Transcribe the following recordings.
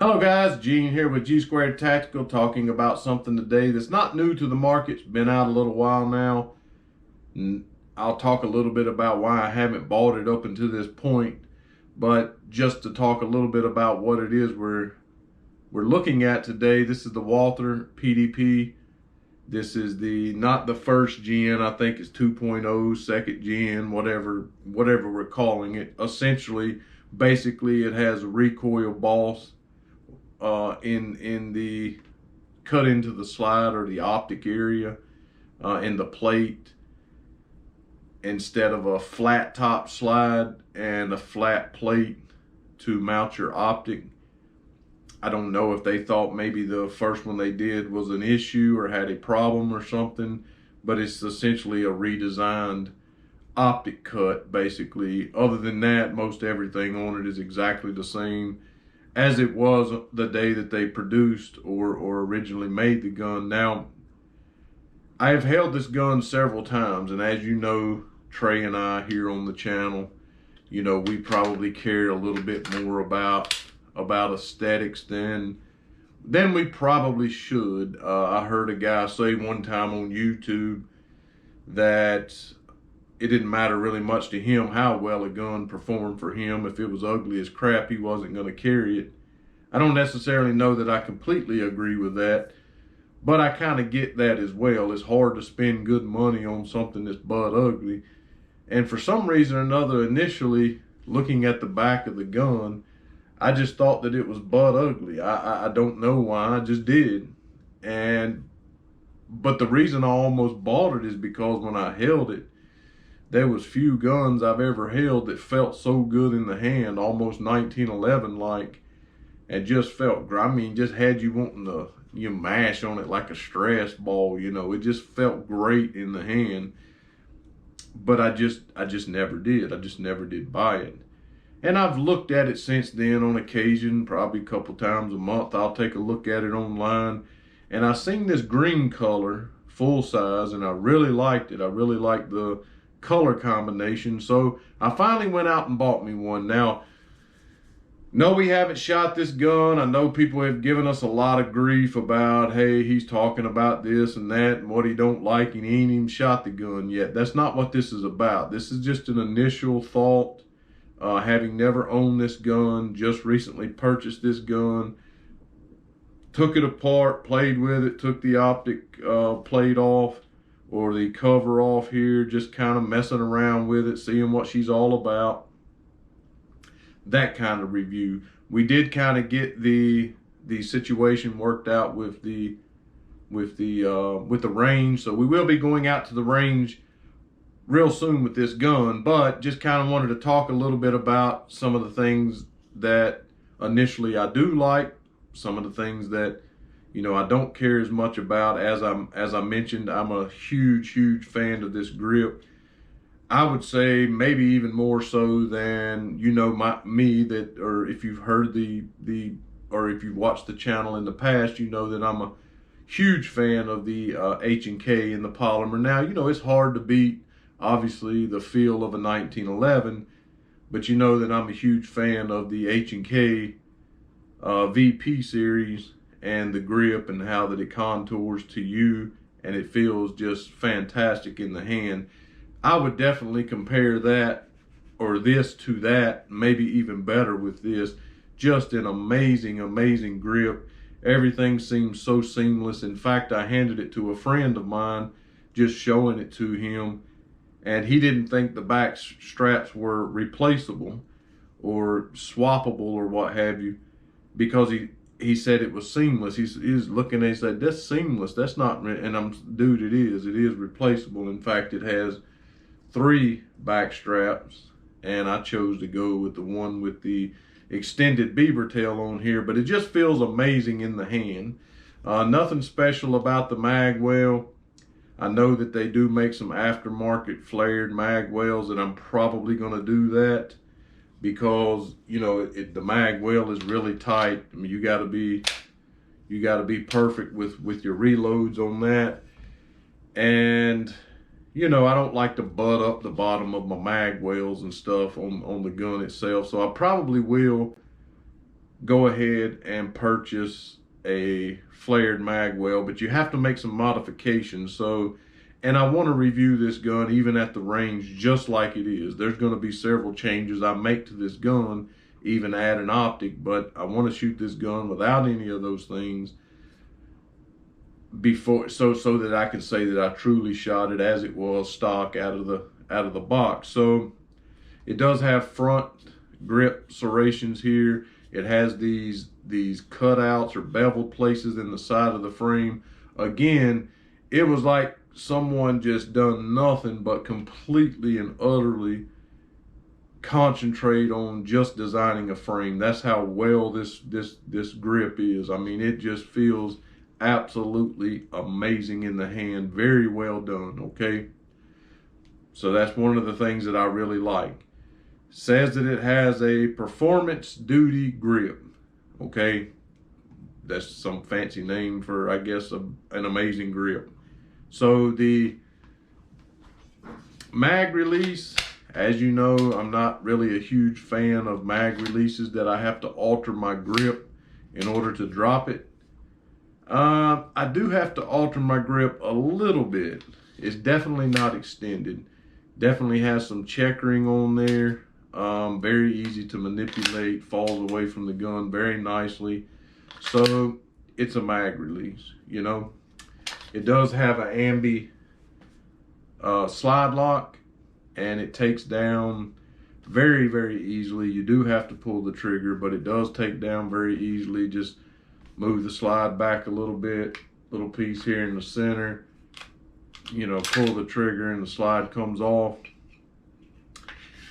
Hello guys, Gene here with G Squared Tactical, talking about something today that's not new to the market. It's been out a little while now. I'll talk a little bit about why I haven't bought it up until this point, but just to talk a little bit about what it is we're looking at today. This is the Walther PDP. This is not the first gen. I think it's 2.0, second gen, whatever we're calling it. Essentially, basically, it has a recoil boss in the cut into the slide or the optic area in the plate, instead of a flat top slide and a flat plate to mount your optic. I don't know if they thought maybe the first one they did was an issue or had a problem or something, but it's essentially a redesigned optic cut basically. Other than that, most everything on it is exactly the same as it was the day that they produced or originally made the gun. Now, I have held this gun several times, and as you know, Trey and I here on the channel, we probably care a little bit more about aesthetics than we probably should. I heard a guy say one time on YouTube that it didn't matter really much to him how well a gun performed for him. If it was ugly as crap, he wasn't going to carry it. I don't necessarily know that I completely agree with that, but I kind of get that as well. It's hard to spend good money on something that's butt ugly. And for some reason or another, initially looking at the back of the gun, I just thought that it was butt ugly. I don't know why, I just did. But the reason I almost bought it is because when I held it, there was few guns I've ever held that felt so good in the hand, almost 1911 like, and just felt, just had you wanting to mash on it like a stress ball. It just felt great in the hand. But I just never did. I just never did buy it. And I've looked at it since then on occasion, probably a couple times a month. I'll take a look at it online, and I seen this green color full size, and I really liked it. I really liked the color combination, so I finally went out and bought me one. Now, no, we haven't shot this gun. I know people have given us a lot of grief about, hey, he's talking about this and that and what he don't like, and he ain't even shot the gun yet. That's not what this is about. This is just an initial thought. Having never owned this gun, just recently purchased this gun, took it apart, played with it, took the optic plate off or the cover off here, just kind of messing around with it, seeing what she's all about. That kind of review. We did kind of get the situation worked out with the range, so we will be going out to the range real soon with this gun, but just kind of wanted to talk a little bit about some of the things that initially I do like, some of the things that I don't care as much about. As I mentioned, I'm a huge fan of this grip. I would say maybe even more so than or if you've heard or if you've watched the channel in the past, that I'm a huge fan of the H&K in the polymer. Now, it's hard to beat obviously the feel of a 1911, but that I'm a huge fan of the H&K VP series and the grip and how that it contours to you, and it feels just fantastic in the hand. I would definitely compare that or this to that, maybe even better with this. Just an amazing grip. Everything seems so seamless. In fact, I handed it to a friend of mine, just showing it to him, and he didn't think the back straps were replaceable or swappable or what have you, because he said it was seamless. He's looking and he said, that's seamless, that's not, and I'm, dude, it is replaceable. In fact, it has 3 back straps, and I chose to go with the one with the extended beaver tail on here, but it just feels amazing in the hand. Nothing special about the Magwell. I know that they do make some aftermarket flared Magwells, and I'm probably going to do that because the Magwell is really tight. I mean, you got to be perfect with your reloads on that. And I don't like to butt up the bottom of my Magwells and stuff on the gun itself, so I probably will go ahead and purchase a flared Magwell, but you have to make some modifications. So, and I want to review this gun even at the range just like it is. There's going to be several changes I make to this gun, even add an optic, but I want to shoot this gun without any of those things before, so that I can say that I truly shot it as it was stock out of the box. So it does have front grip serrations here. It has these cutouts or beveled places in the side of the frame. Again, it was like someone just done nothing but completely and utterly concentrate on just designing a frame. That's how well this grip is. I mean, it just feels absolutely amazing in the hand. Very well done, okay? So that's one of the things that I really like. Says that it has a performance duty grip, okay? That's some fancy name for, I guess, an amazing grip. So the mag release, as you know, I'm not really a huge fan of mag releases that I have to alter my grip in order to drop it. I do have to alter my grip a little bit. It's definitely not extended. Definitely has some checkering on there. Very easy to manipulate, falls away from the gun very nicely. So it's a mag release, you know. It does have an ambi slide lock, and it takes down very, very easily. You do have to pull the trigger, but it does take down very easily. Just move the slide back a little bit, little piece here in the center, you know, pull the trigger and the slide comes off.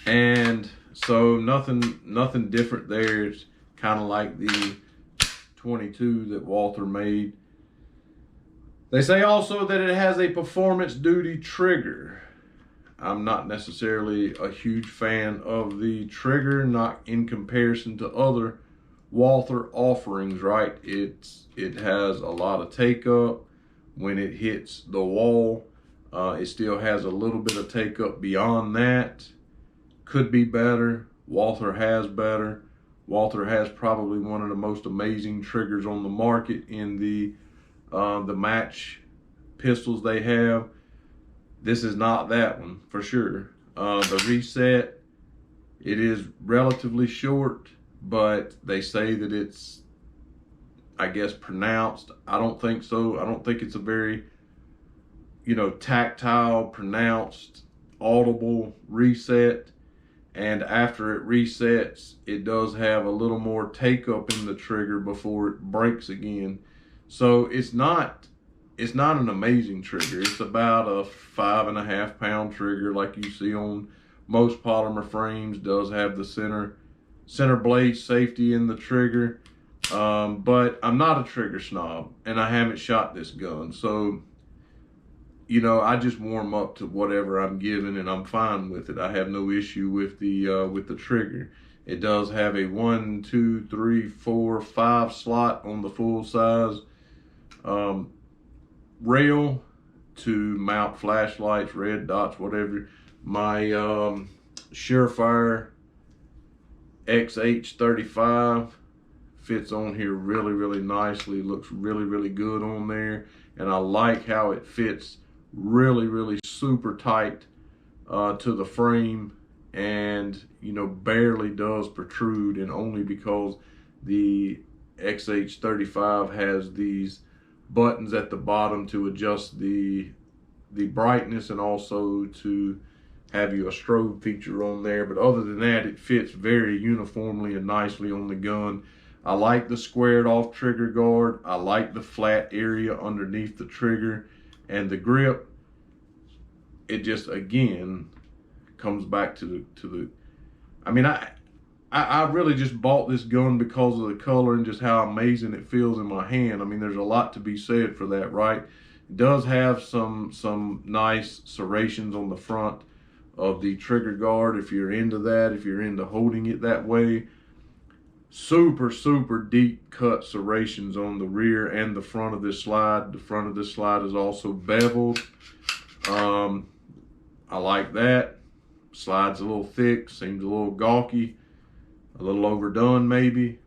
And so nothing different there. It's kind of like the 22 that Walther made. They say also that it has a performance duty trigger. I'm not necessarily a huge fan of the trigger, not in comparison to other Walther offerings, right? It has a lot of take up when it hits the wall. It still has a little bit of take up beyond that. Could be better. Walther has better. Walther has probably one of the most amazing triggers on the market in the match pistols they have. This is not that one for sure. The reset, it is relatively short, but they say that it's, I guess, pronounced. I don't think so. I don't think it's a very, you know, tactile, pronounced, audible reset. And after it resets, it does have a little more take up in the trigger before it breaks again. So it's not an amazing trigger. It's about a 5.5 pound trigger like you see on most polymer frames. Does have the center blade safety in the trigger. But I'm not a trigger snob, and I haven't shot this gun. So, you know, I just warm up to whatever I'm given, and I'm fine with it. I have no issue with the trigger. It does have a 1, 2, 3, 4, 5 slot on the full size rail to mount flashlights, red dots, whatever. My Surefire XH35 fits on here really, really nicely. Looks really, really good on there, and I like how it fits really, really super tight to the frame, and you know, barely does protrude, and only because the XH35 has these buttons at the bottom to adjust the brightness, and also to have you a strobe feature on there. But other than that, it fits very uniformly and nicely on the gun. I like the squared off trigger guard. I like the flat area underneath the trigger, and the grip. It just, again, comes back to the I mean, I really just bought this gun because of the color and just how amazing it feels in my hand. I mean, there's a lot to be said for that, right? It does have some nice serrations on the front of the trigger guard if you're into that, if you're into holding it that way. Super, super deep cut serrations on the rear and the front of this slide. The front of this slide is also beveled. I like that. Slide's a little thick, seems a little gawky, a little overdone maybe,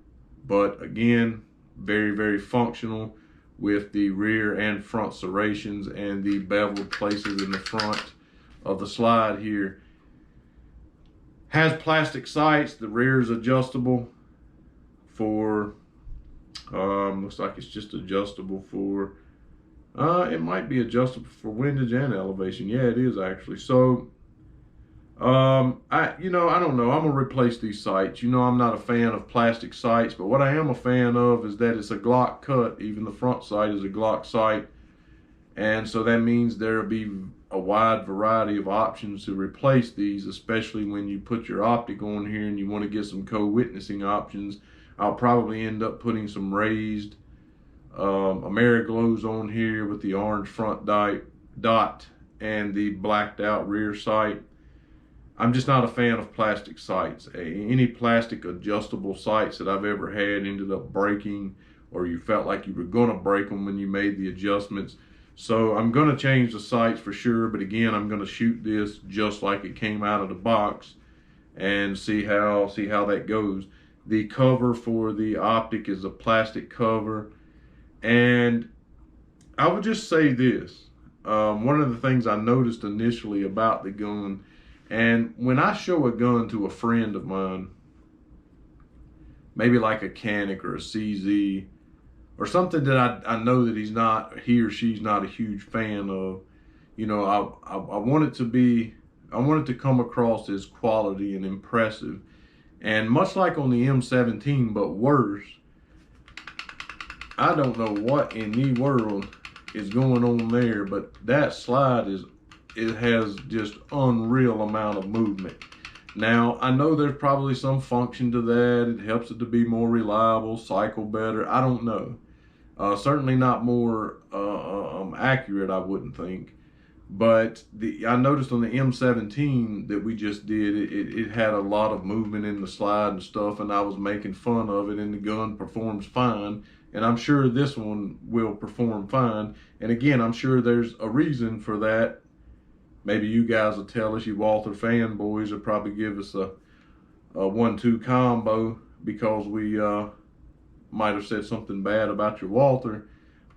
but again, very, very functional with the rear and front serrations and the beveled places in the front of the slide here. Has plastic sights. The rear is adjustable for, looks like it's just adjustable for, it might be adjustable for windage and elevation. Yeah, it is actually. So, I don't know. I'm gonna replace these sights. I'm not a fan of plastic sights, but what I am a fan of is that it's a Glock cut. Even the front sight is a Glock sight, and so that means there'll be a wide variety of options to replace these, especially when you put your optic on here and you want to get some co-witnessing options. I'll probably end up putting some raised Ameriglows on here with the orange front dot and the blacked out rear sight. I'm just not a fan of plastic sights. Any plastic adjustable sights that I've ever had ended up breaking, or you felt like you were gonna break them when you made the adjustments. So I'm gonna change the sights for sure, but again, I'm gonna shoot this just like it came out of the box and see how that goes. The cover for the optic is a plastic cover, and I would just say this. One of the things I noticed initially about the gun, and when I show a gun to a friend of mine, maybe like a Canic or a CZ, or something that I know that he or she's not a huge fan of, I want it to come across as quality and impressive. And much like on the M17, but worse, I don't know what in the world is going on there, but that slide it has just unreal amount of movement. Now, I know there's probably some function to that. It helps it to be more reliable, cycle better. I don't know. Certainly not more accurate, I wouldn't think. But I noticed on the M17 that we just did, it had a lot of movement in the slide and stuff, and I was making fun of it, and the gun performs fine. And I'm sure this one will perform fine. And again, I'm sure there's a reason for that. Maybe you guys will tell us, you Walther fanboys will probably give us a 1-2 combo because we might have said something bad about your Walther,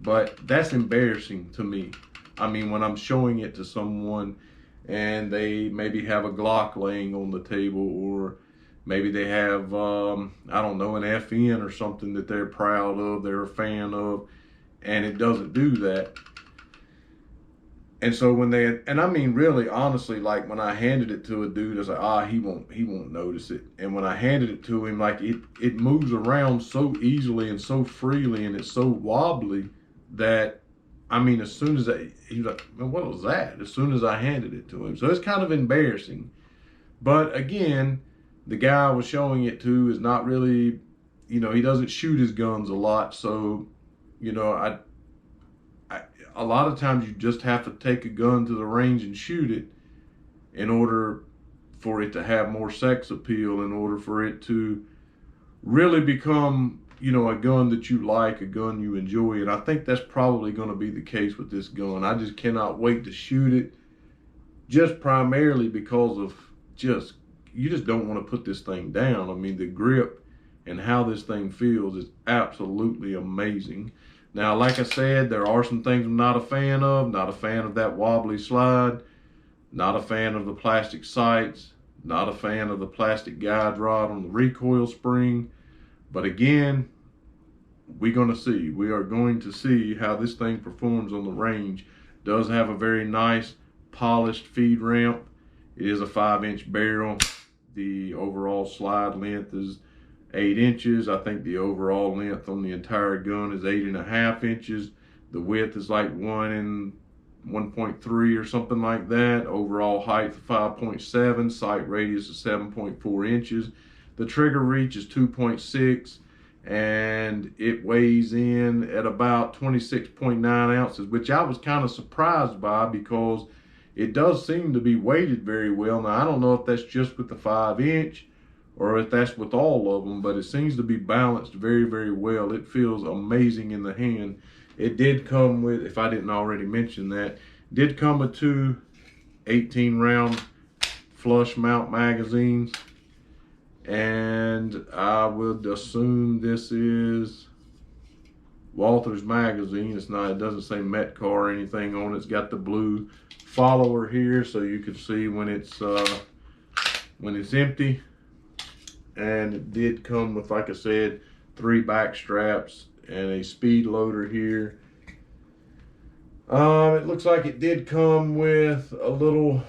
but that's embarrassing to me. I mean, when I'm showing it to someone and they maybe have a Glock laying on the table, or maybe they have, I don't know, an FN or something that they're proud of, they're a fan of, and it doesn't do that. And so when and I mean, really, honestly, like when I handed it to a dude, I was like, he won't notice it. And when I handed it to him, like it moves around so easily and so freely, and it's so wobbly that, I mean, as soon as he was like, man, what was that? As soon as I handed it to him. So it's kind of embarrassing. But again, the guy I was showing it to is not really, he doesn't shoot his guns a lot. So, a lot of times you just have to take a gun to the range and shoot it in order for it to have more sex appeal, in order for it to really become, a gun that you like, a gun you enjoy. And I think that's probably going to be the case with this gun. I just cannot wait to shoot it, just primarily because of you just don't want to put this thing down. I mean, the grip and how this thing feels is absolutely amazing. Now, like I said, there are some things I'm not a fan of. Not a fan of that wobbly slide. Not a fan of the plastic sights. Not a fan of the plastic guide rod on the recoil spring. But again, we're going to see. We are going to see how this thing performs on the range. It does have a very nice polished feed ramp. It is a 5-inch barrel. The overall slide length is 8 inches. I think the overall length on the entire gun is 8.5 inches. The width is like 1.3 or something like that. Overall height 5.7. Sight radius is 7.4 inches. The trigger reach is 2.6, and it weighs in at about 26.9 ounces, which I was kind of surprised by because it does seem to be weighted very well. Now, I don't know if that's just with the 5-inch or if that's with all of them, but it seems to be balanced very, very well. It feels amazing in the hand. It did come with, if I didn't already mention that, did come with 2 18-round flush mount magazines. and I would assume this is Walther's magazine. It's not, it doesn't say Metcar or anything on it. It's got the blue follower here so you can see when it's empty. And it did come with, like I said, 3 back straps and a speed loader here. It looks like it did come with a little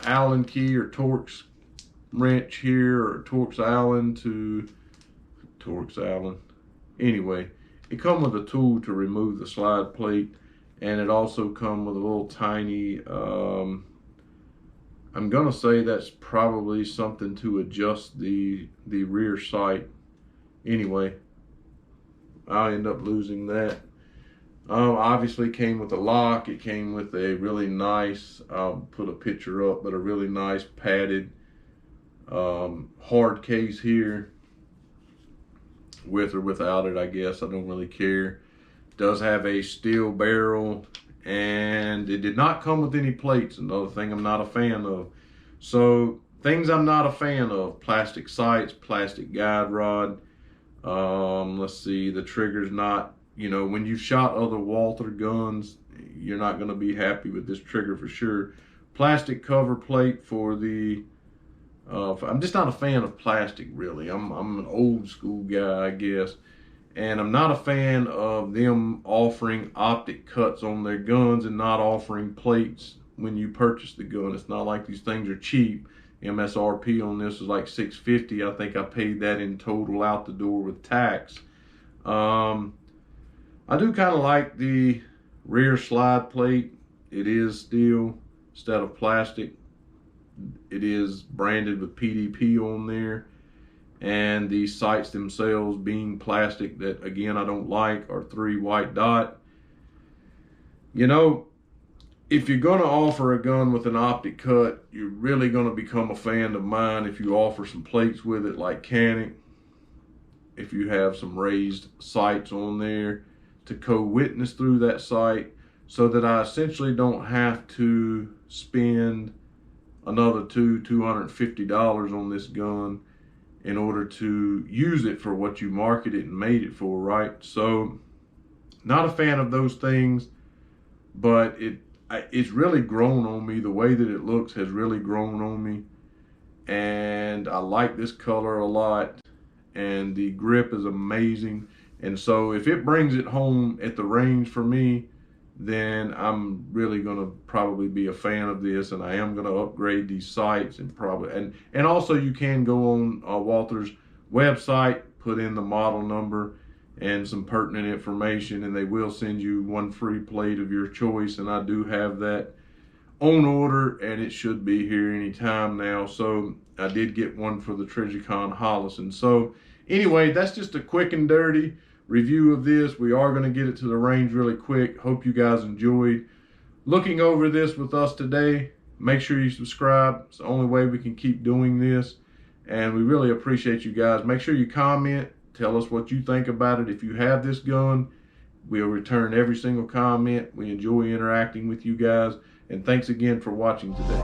Allen key or Torx wrench here, or Torx Allen to Torx Allen. Anyway, it come with a tool to remove the slide plate, and it also come with a little tiny, I'm gonna say that's probably something to adjust the rear sight. Anyway, I'll end up losing that. Obviously came with a lock. It came with a really nice, I'll put a picture up, but a really nice padded hard case here. With or without it, I guess, I don't really care. It does have a steel barrel, and it did not come with any plates. Another thing I'm not a fan of. So things I'm not a fan of: plastic sights, plastic guide rod. Let's see, the trigger's not, you know, when you've shot other Walther guns, you're not going to be happy with this trigger for sure. Plastic cover plate for the I'm just not a fan of plastic, really. I'm an old school guy, I guess. And I'm not a fan of them offering optic cuts on their guns and not offering plates when you purchase the gun. It's not like these things are cheap. MSRP on this is like $650. I think I paid that in total out the door with tax. I do kind of like the rear slide plate. It is steel instead of plastic. It is branded with PDP on there, and the sights themselves being plastic, that again I don't like, are 3 white dot. You know, if you're going to offer a gun with an optic cut, you're really going to become a fan of mine if you offer some plates with it, like Canic. If you have some raised sights on there to co-witness through that sight, so that I essentially don't have to spend another $250 on this gun in order to use it for what you market it and made it for, right? So not a fan of those things, but it's really grown on me. The way that it looks has really grown on me, and I like this color a lot, and the grip is amazing. And so if it brings it home at the range for me, then I'm really gonna probably be a fan of this, and I am gonna upgrade these sights, and probably and also you can go on Walther's website, put in the model number and some pertinent information, and they will send you 1 free plate of your choice. And I do have that on order, and it should be here anytime now. So I did get one for the Trijicon Holliston. So anyway, that's just a quick and dirty review of this. We are going to get it to the range really quick. Hope you guys enjoyed looking over this with us today. Make sure you subscribe. It's the only way we can keep doing this, and we really appreciate you guys. Make sure you comment, tell us what you think about it. If you have this gun, we'll return every single comment. We enjoy interacting with you guys, and thanks again for watching today.